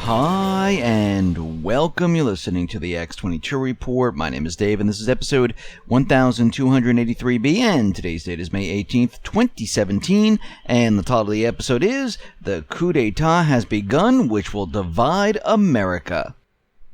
Hi, and welcome. You're listening to the X22 Report. My name is Dave, and this is episode 1283B, and today's date is May 18th, 2017, and the title of the episode is The Coup d'etat has begun, which will divide America.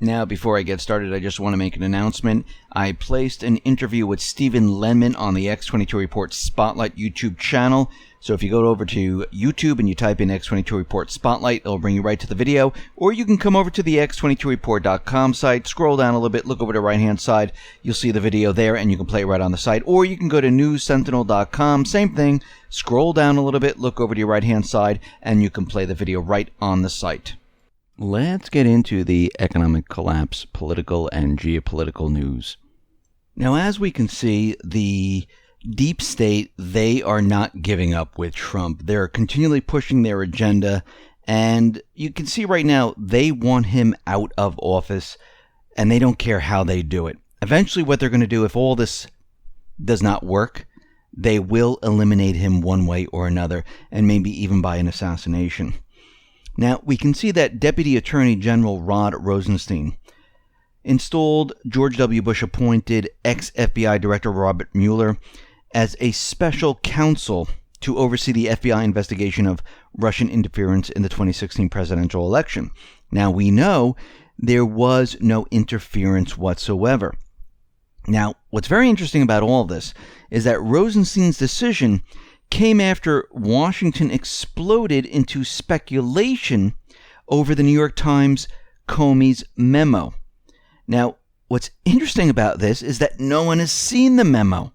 Now, before I get started, I just want to make an announcement. I placed an interview with Stephen Lenman on the X22 Report Spotlight YouTube channel. So if you go over to YouTube and you type in X22 Report Spotlight, it'll bring you right to the video. Or you can come over to the X22Report.com site, scroll down a little bit, look over to the right-hand side. You'll see the video there, and you can play it right on the site. Or you can go to NewsSentinel.com, same thing. Scroll down a little bit, look over to your right-hand side, and you can play the video right on the site. Let's get into the economic collapse, political and geopolitical news. Now, as we can see, the deep state, they are not giving up with Trump. They're continually pushing their agenda, and you can see right now they want him out of office, and they don't care how they do it. Eventually, what they're going to do, if all this does not work, they will eliminate him one way or another, and maybe even by an assassination. Now, we can see that Deputy Attorney General Rod Rosenstein installed George W. Bush appointed ex-FBI Director Robert Mueller as a special counsel to oversee the FBI investigation of Russian interference in the 2016 presidential election. Now, we know there was no interference whatsoever. Now, what's very interesting about all this is that Rosenstein's decision came after Washington exploded into speculation over the New York Times Comey's memo. Now, what's interesting about this is that no one has seen the memo.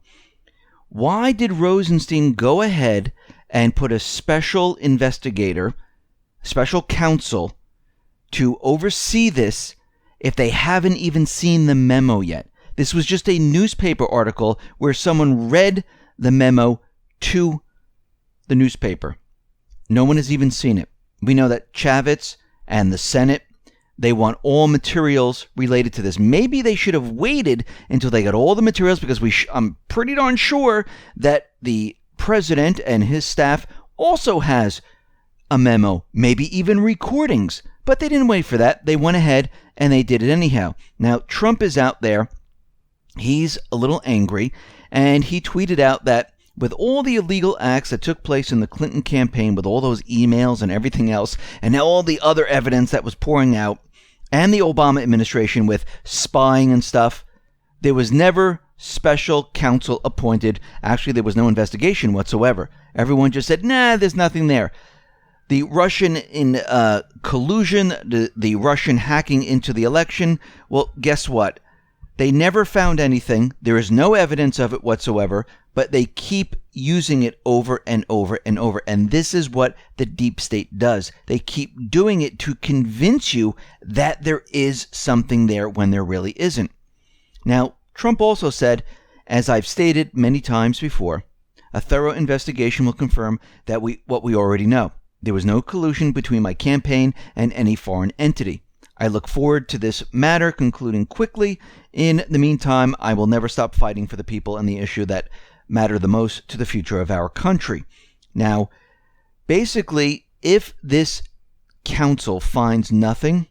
Why did Rosenstein go ahead and put a special investigator, special counsel, to oversee this if they haven't even seen the memo yet? This was just a newspaper article where someone read the memo to the newspaper. No one has even seen it. We know that Chavez and the Senate, they want all materials related to this. Maybe they should have waited until they got all the materials, because I'm pretty darn sure that the president and his staff also has a memo, maybe even recordings. But they didn't wait for that. They went ahead and they did it anyhow. Now, Trump is out there. He's a little angry, and he tweeted out that with all the illegal acts that took place in the Clinton campaign, with all those emails and everything else, and now all the other evidence that was pouring out, and the Obama administration with spying and stuff, there was never special counsel appointed. Actually, there was no investigation whatsoever. Everyone just said, nah, there's nothing there. The Russian collusion, the Russian hacking into the election, well, guess what? They never found anything. There is no evidence of it whatsoever, but they keep using it over and over and over. And this is what the deep state does. They keep doing it to convince you that there is something there when there really isn't. Now, Trump also said, as I've stated many times before, a thorough investigation will confirm that what we already know. There was no collusion between my campaign and any foreign entity. I look forward to this matter concluding quickly. In the meantime, I will never stop fighting for the people and the issue that matter the most to the future of our country. Now, basically, if this council finds nothing,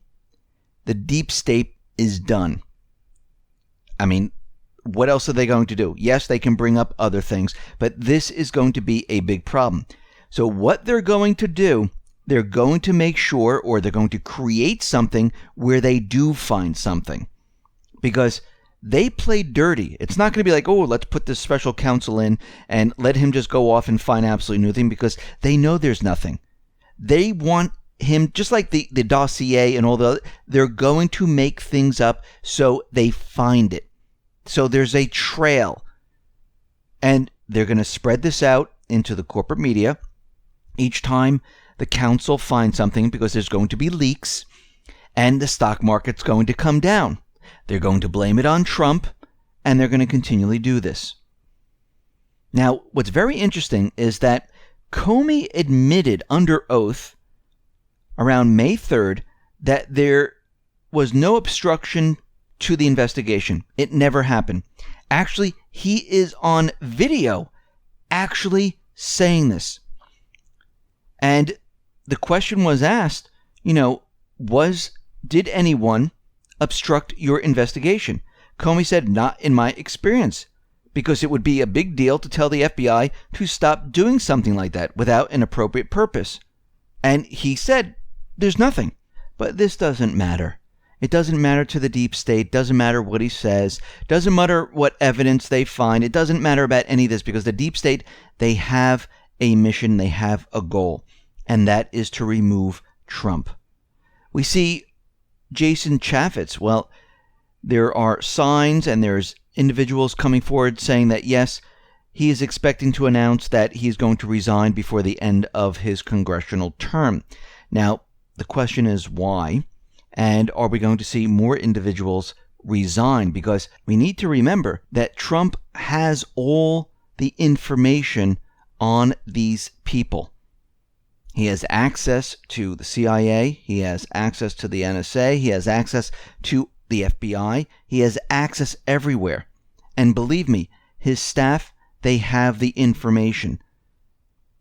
the deep state is done. I mean, what else are they going to do? Yes, they can bring up other things, but this is going to be a big problem. So what they're going to do, they're going to make sure, or they're going to create something where they do find something. Because they play dirty. It's not going to be like, oh, let's put this special counsel in and let him just go off and find absolutely nothing, because they know there's nothing. They want him, just like the dossier and all the other, they're going to make things up so they find it. So there's a trail. And they're going to spread this out into the corporate media each time the council finds something, because there's going to be leaks and the stock market's going to come down. They're going to blame it on Trump, and they're going to continually do this. Now, what's very interesting is that Comey admitted under oath around May 3rd that there was no obstruction to the investigation. It never happened. Actually, he is on video actually saying this. And the question was asked, Did anyone obstruct your investigation? Comey said, not in my experience, because it would be a big deal to tell the FBI to stop doing something like that without an appropriate purpose. And he said, there's nothing. But this doesn't matter. It doesn't matter to the deep state. Doesn't matter what he says. Doesn't matter what evidence they find. It doesn't matter about any of this, because the deep state, they have a mission. They have a goal. And that is to remove Trump. We see Jason Chaffetz. Well, there are signs and there's individuals coming forward saying that, yes, he is expecting to announce that he is going to resign before the end of his congressional term. Now, the question is why? And are we going to see more individuals resign? Because we need to remember that Trump has all the information on these people. He has access to the CIA. He has access to the NSA. He has access to the FBI. He has access everywhere. And believe me, his staff, they have the information.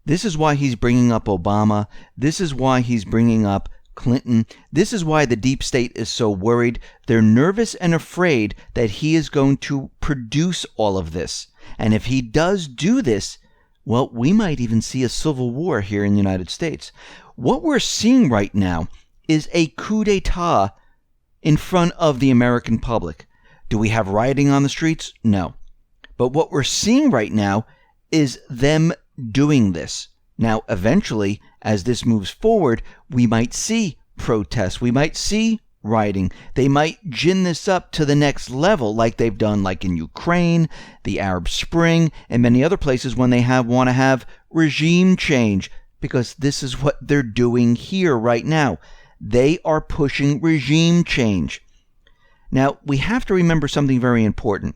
This is why he's bringing up Obama. This is why he's bringing up Clinton. This is why the deep state is so worried. They're nervous and afraid that he is going to produce all of this. And if he does do this, well, we might even see a civil war here in the United States. What we're seeing right now is a coup d'etat in front of the American public. Do we have rioting on the streets? No. But what we're seeing right now is them doing this. Now, eventually, as this moves forward, we might see protests. We might see rioting. They might gin this up to the next level, like they've done like in Ukraine, the Arab Spring, and many other places when they want to have regime change, because this is what they're doing here right now. They are pushing regime change. Now, we have to remember something very important.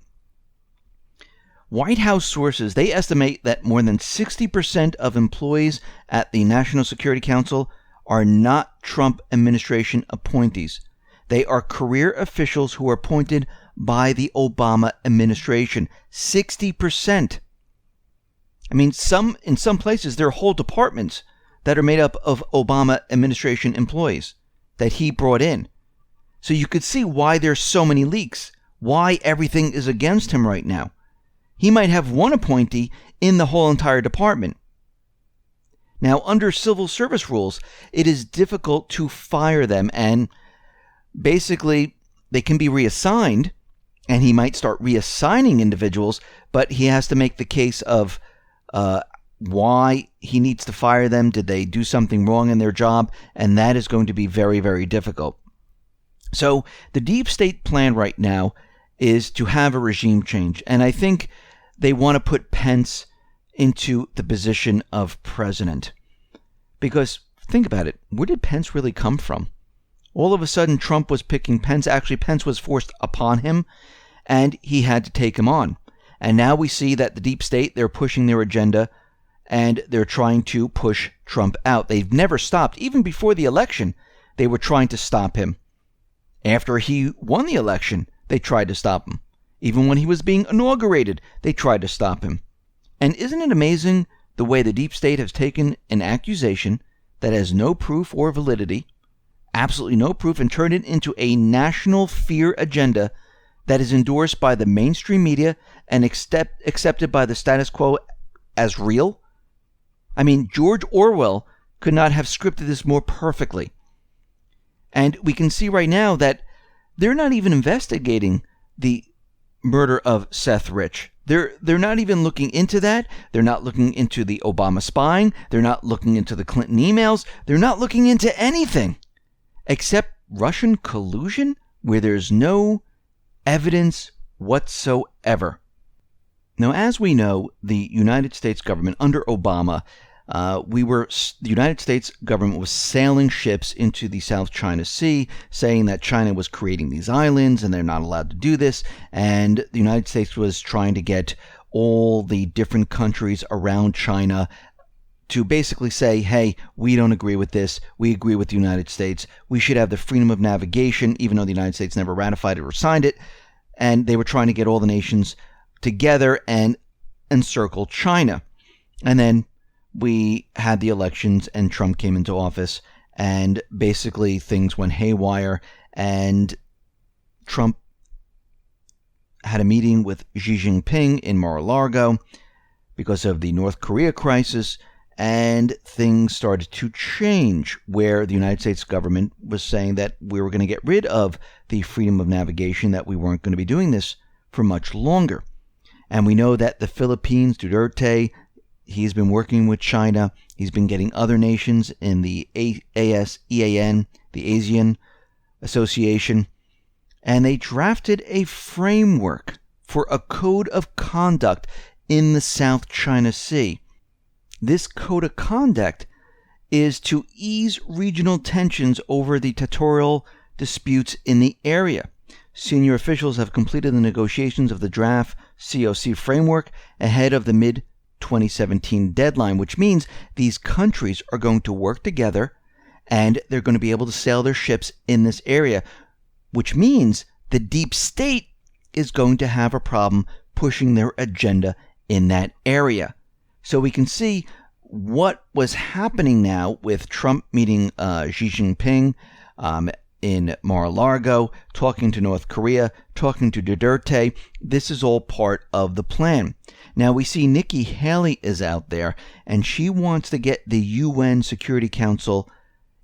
White House sources, they estimate that more than 60% of employees at the National Security Council are not Trump administration appointees. They are career officials who are appointed by the Obama administration. 60%. I mean, in some places, there are whole departments that are made up of Obama administration employees that he brought in. So you could see why there's so many leaks, why everything is against him right now. He might have one appointee in the whole entire department. Now, under civil service rules, it is difficult to fire them, and basically they can be reassigned, and he might start reassigning individuals, but he has to make the case of why he needs to fire them. Did they do something wrong in their job? And that is going to be very, very difficult. So the deep state plan right now is to have a regime change, and I think they want to put Pence into the position of president. Because think about it, where did Pence really come from? All of a sudden, Trump was picking Pence. Actually, Pence was forced upon him, and he had to take him on. And now we see that the deep state, they're pushing their agenda, and they're trying to push Trump out. They've never stopped. Even before the election, they were trying to stop him. After he won the election, they tried to stop him. Even when he was being inaugurated, they tried to stop him. And isn't it amazing the way the deep state has taken an accusation that has no proof or validity, absolutely no proof, and turned it into a national fear agenda that is endorsed by the mainstream media and accepted by the status quo as real? I mean, George Orwell could not have scripted this more perfectly. And we can see right now that they're not even investigating the murder of Seth Rich. They're not even looking into that. They're not looking into the Obama spying. They're not looking into the Clinton emails. They're not looking into anything except Russian collusion, where there's no evidence whatsoever. Now, as we know, the United States government under Obama, the United States government was sailing ships into the South China Sea, saying that China was creating these islands and they're not allowed to do this. And the United States was trying to get all the different countries around China to basically say, hey, we don't agree with this. We agree with the United States. We should have the freedom of navigation, even though the United States never ratified it or signed it. And they were trying to get all the nations together and encircle China. And then we had the elections and Trump came into office and basically things went haywire, and Trump had a meeting with Xi Jinping in Mar-a-Lago because of the North Korea crisis, and things started to change where the United States government was saying that we were going to get rid of the freedom of navigation, that we weren't going to be doing this for much longer. And we know that the Philippines, Duterte, he's been working with China. He's been getting other nations in the ASEAN, the ASEAN Association, and they drafted a framework for a code of conduct in the South China Sea. This code of conduct is to ease regional tensions over the territorial disputes in the area. Senior officials have completed the negotiations of the draft COC framework ahead of the mid-2017 deadline, which means these countries are going to work together and they're going to be able to sail their ships in this area, which means the deep state is going to have a problem pushing their agenda in that area. So we can see what was happening now with Trump meeting Xi Jinping in Mar-a-Lago, talking to North Korea, talking to Duterte. This is all part of the plan. Now we see Nikki Haley is out there, and she wants to get the UN Security Council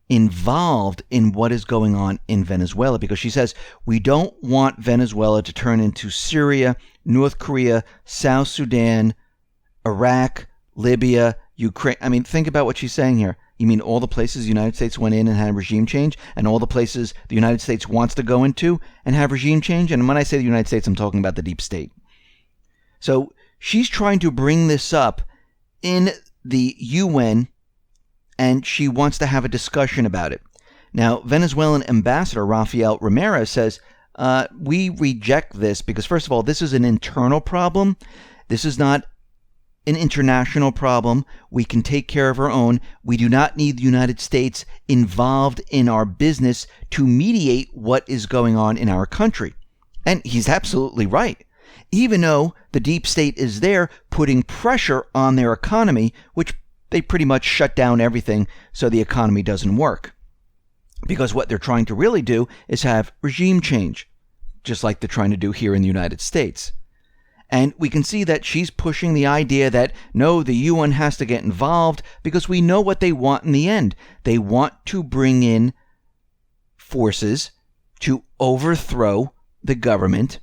involved in what is going on in Venezuela, because she says we don't want Venezuela to turn into Syria, North Korea, South Sudan, Iraq, Libya, Ukraine. I mean, think about what she's saying here. You mean all the places the United States went in and had regime change, and all the places the United States wants to go into and have regime change? And when I say the United States, I'm talking about the deep state. So she's trying to bring this up in the UN, and she wants to have a discussion about it. Now, Venezuelan Ambassador Rafael Ramirez says, we reject this because, first of all, this is an internal problem. This is not an international problem. We can take care of our own. We do not need the United States involved in our business to mediate what is going on in our country. And he's absolutely right. Even though the deep state is there putting pressure on their economy, which they pretty much shut down everything so the economy doesn't work. Because what they're trying to really do is have regime change, just like they're trying to do here in the United States. And we can see that she's pushing the idea that, no, the UN has to get involved, because we know what they want in the end. They want to bring in forces to overthrow the government,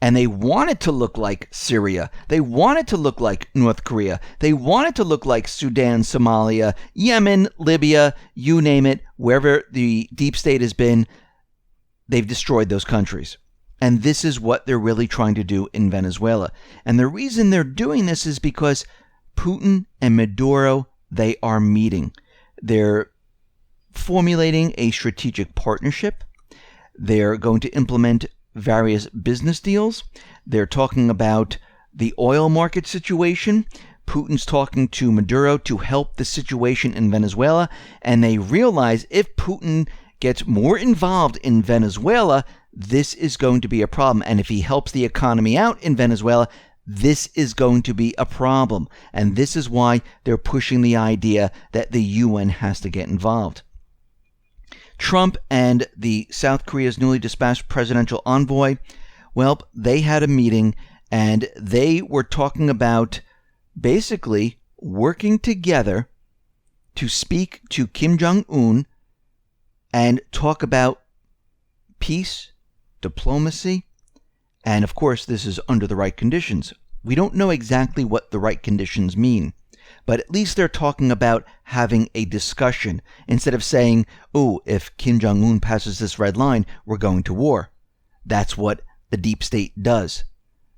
and they want it to look like Syria. They want it to look like North Korea. They want it to look like Sudan, Somalia, Yemen, Libya, you name it. Wherever the deep state has been, they've destroyed those countries. And this is what they're really trying to do in Venezuela. And the reason they're doing this is because Putin and Maduro, they are meeting. They're formulating a strategic partnership. They're going to implement various business deals. They're talking about the oil market situation. Putin's talking to Maduro to help the situation in Venezuela. And they realize if Putin gets more involved in Venezuela, this is going to be a problem. And if he helps the economy out in Venezuela, this is going to be a problem. And this is why they're pushing the idea that the UN has to get involved. Trump and the South Korea's newly dispatched presidential envoy, well, they had a meeting, and they were talking about basically working together to speak to Kim Jong Un and talk about peace, diplomacy, and of course this is under the right conditions. We don't know exactly what the right conditions mean, but at least they're talking about having a discussion instead of saying, oh, if Kim Jong Un passes this red line, we're going to war. That's what the deep state does.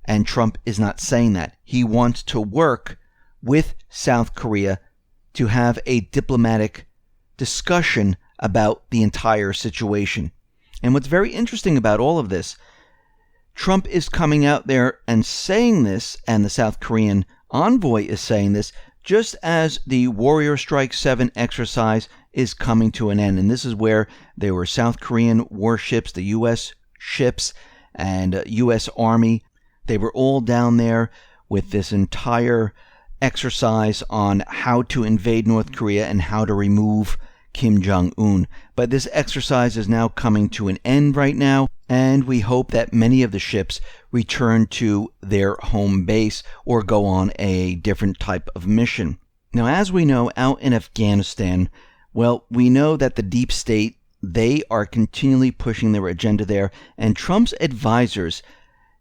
And Trump is not saying that. He wants to work with South Korea to have a diplomatic discussion about the entire situation. And what's very interesting about all of this, Trump is coming out there and saying this, and the South Korean envoy is saying this, just as the Warrior Strike 7 exercise is coming to an end. And this is where there were South Korean warships, the U.S. ships, and U.S. Army. They were all down there with this entire exercise on how to invade North Korea and how to remove Kim Jong Un. But this exercise is now coming to an end right now, and we hope that many of the ships return to their home base or go on a different type of mission. Now, as we know, out in Afghanistan, well, we know that the deep state, they are continually pushing their agenda there, and Trump's advisors,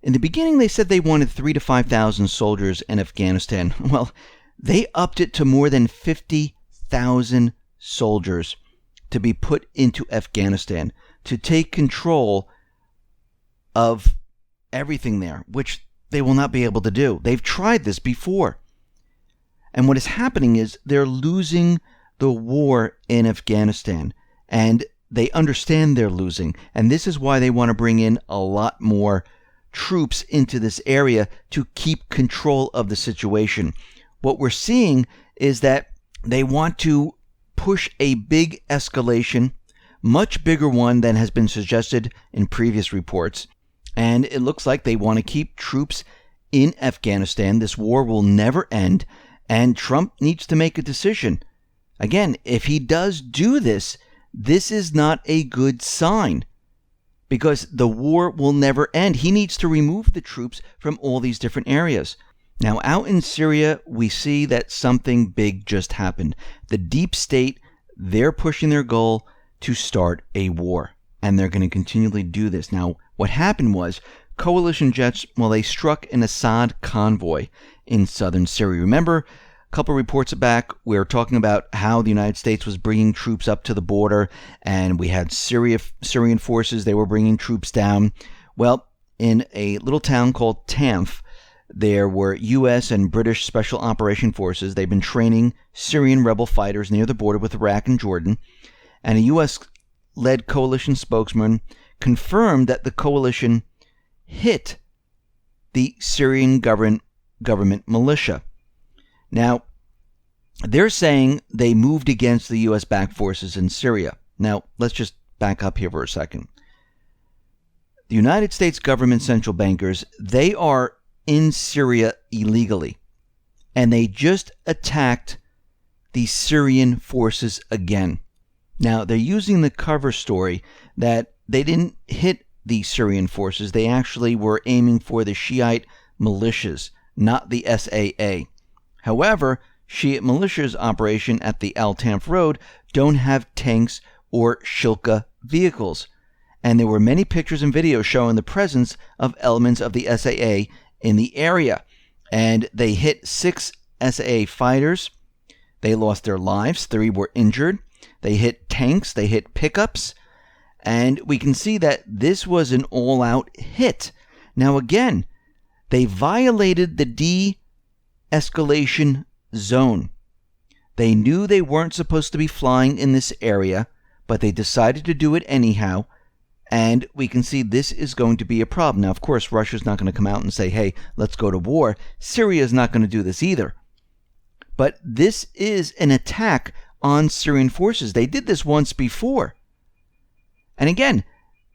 in the beginning they said they wanted 3,000 to 5,000 soldiers in Afghanistan. Well, they upped it to more than 50,000 soldiers to be put into Afghanistan to take control of everything there, which they will not be able to do. They've tried this before. And what is happening is they're losing the war in Afghanistan, and they understand they're losing. And this is why they want to bring in a lot more troops into this area to keep control of the situation. What we're seeing is that they want to push a big escalation, much bigger one than has been suggested in previous reports. And it looks like they want to keep troops in Afghanistan. This war will never end, and Trump needs to make a decision. Again, if he does do this, this is not a good sign, because the war will never end. He needs to remove the troops from all these different areas. Now, out in Syria, we see that something big just happened. The deep state, they're pushing their goal to start a war, and they're going to continually do this. Now, what happened was coalition jets, well, they struck an Assad convoy in southern Syria. Remember, a couple reports back, we were talking about how the United States was bringing troops up to the border, and we had Syrian forces, they were bringing troops down. Well, in a little town called Tanf, there were U.S. and British Special Operation Forces. They've been training Syrian rebel fighters near the border with Iraq and Jordan, and a U.S.-led coalition spokesman confirmed that the coalition hit the Syrian government militia. Now, they're saying they moved against the U.S.-backed forces in Syria. Now, let's just back up here for a second. The United States government central bankers, they are in Syria illegally, and they just attacked the Syrian forces again. Now, they're using the cover story that they didn't hit the Syrian forces. They actually were aiming for the Shiite militias, not the SAA. However, Shiite militias operation at the Al-Tanf Road don't have tanks or Shilka vehicles. And there were many pictures and videos showing the presence of elements of the SAA in the area. And they hit 6 SAA fighters. They lost their lives. 3 were injured. They hit tanks. They hit pickups. And we can see that this was an all-out hit. Now again, they violated the de-escalation zone. They knew they weren't supposed to be flying in this area, but they decided to do it anyhow. And we can see this is going to be a problem. Now, of course, Russia's not going to come out and say, hey, let's go to war. Syria is not going to do this either. But this is an attack on Syrian forces. They did this once before. And again,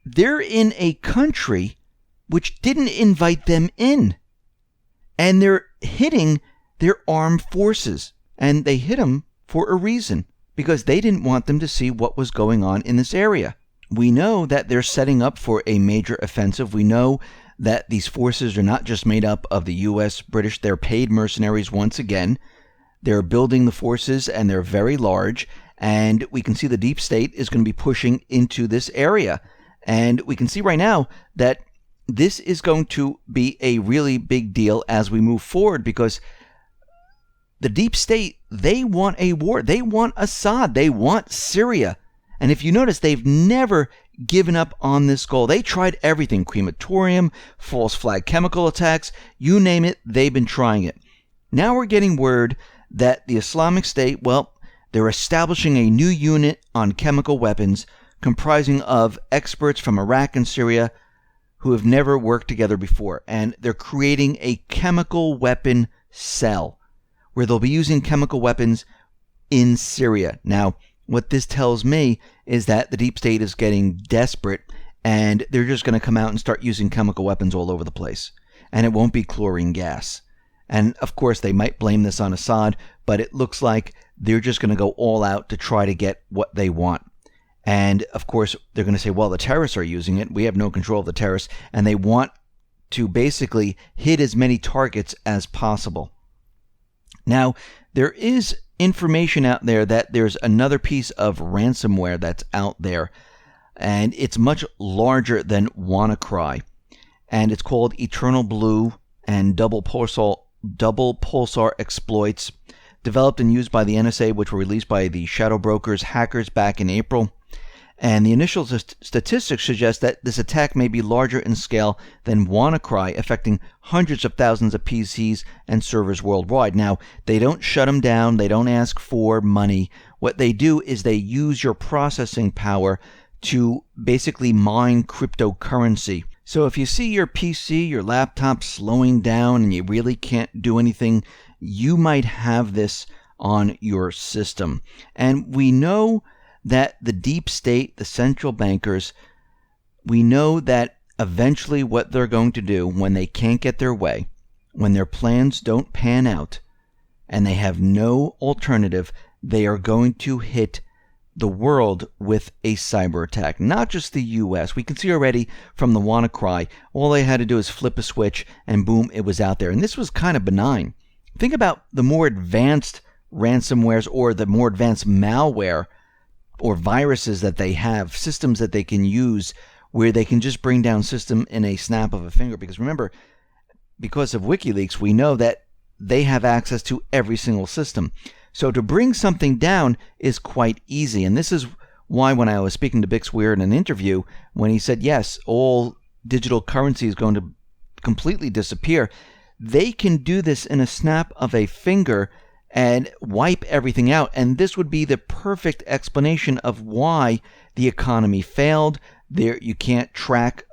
they're in a country which didn't invite them in. And they're hitting their armed forces. And they hit them for a reason, because they didn't want them to see what was going on in this area. We know that they're setting up for a major offensive. We know that these forces are not just made up of the U.S., British, they're paid mercenaries once again. They're building the forces, and they're very large. And we can see the deep state is going to be pushing into this area. And we can see right now that this is going to be a really big deal as we move forward, because the deep state, they want a war. They want Assad. They want Syria. And if you notice, they've never given up on this goal. They tried everything: crematorium, false flag chemical attacks, you name it, they've been trying it. Now we're getting word that the Islamic State, well, they're establishing a new unit on chemical weapons comprising of experts from Iraq and Syria who have never worked together before. And they're creating a chemical weapon cell where they'll be using chemical weapons in Syria. Now, what this tells me is that the deep state is getting desperate, and they're just going to come out and start using chemical weapons all over the place. And it won't be chlorine gas. And of course, they might blame this on Assad, but it looks like they're just going to go all out to try to get what they want. And of course, they're going to say, well, the terrorists are using it. We have no control of the terrorists. And they want to basically hit as many targets as possible. Now, there is information out there that there's another piece of ransomware that's out there, and it's much larger than WannaCry, and it's called Eternal Blue and double pulsar exploits, developed and used by the NSA, which were released by the Shadow Brokers hackers back in April. And the initial statistics suggest that this attack may be larger in scale than WannaCry, affecting hundreds of thousands of PCs and servers worldwide. Now, they don't shut them down. They don't ask for money. What they do is they use your processing power to basically mine cryptocurrency. So if you see your PC, your laptop slowing down and you really can't do anything, you might have this on your system. And we know that the deep state, the central bankers, we know that eventually what they're going to do when they can't get their way, when their plans don't pan out, and they have no alternative, they are going to hit the world with a cyber attack. Not just the US. We can see already from the WannaCry, all they had to do is flip a switch and boom, it was out there. And this was kind of benign. Think about the more advanced ransomwares or the more advanced malware or viruses that they have, systems that they can use where they can just bring down system in a snap of a finger. Because remember, because of WikiLeaks, we know that they have access to every single system. So to bring something down is quite easy. And this is why when I was speaking to Bix Weir in an interview, when he said, yes, all digital currency is going to completely disappear, they can do this in a snap of a finger and wipe everything out. And this would be the perfect explanation of why the economy failed. There, you can't track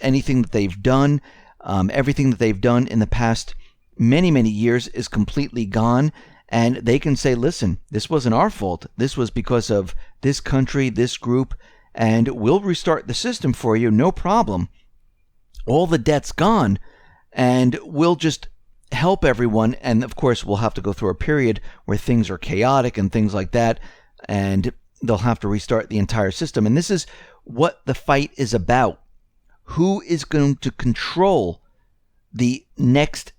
anything that they've done. Everything that they've done in the past many, many years is completely gone. And they can say, listen, this wasn't our fault. This was because of this country, this group, and we'll restart the system for you, no problem. All the debt's gone, and we'll just help everyone. And of course, we'll have to go through a period where things are chaotic and things like that, and they'll have to restart the entire system. And this is what the fight is about. Who is going to control the next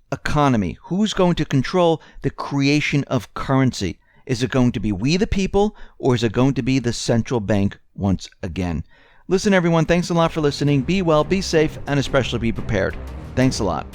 economy? Who's going to control the creation of currency? Is it going to be we the people, or is it going to be the central bank once again? Listen, everyone, thanks a lot for listening. Be well, be safe, and especially be prepared. Thanks a lot.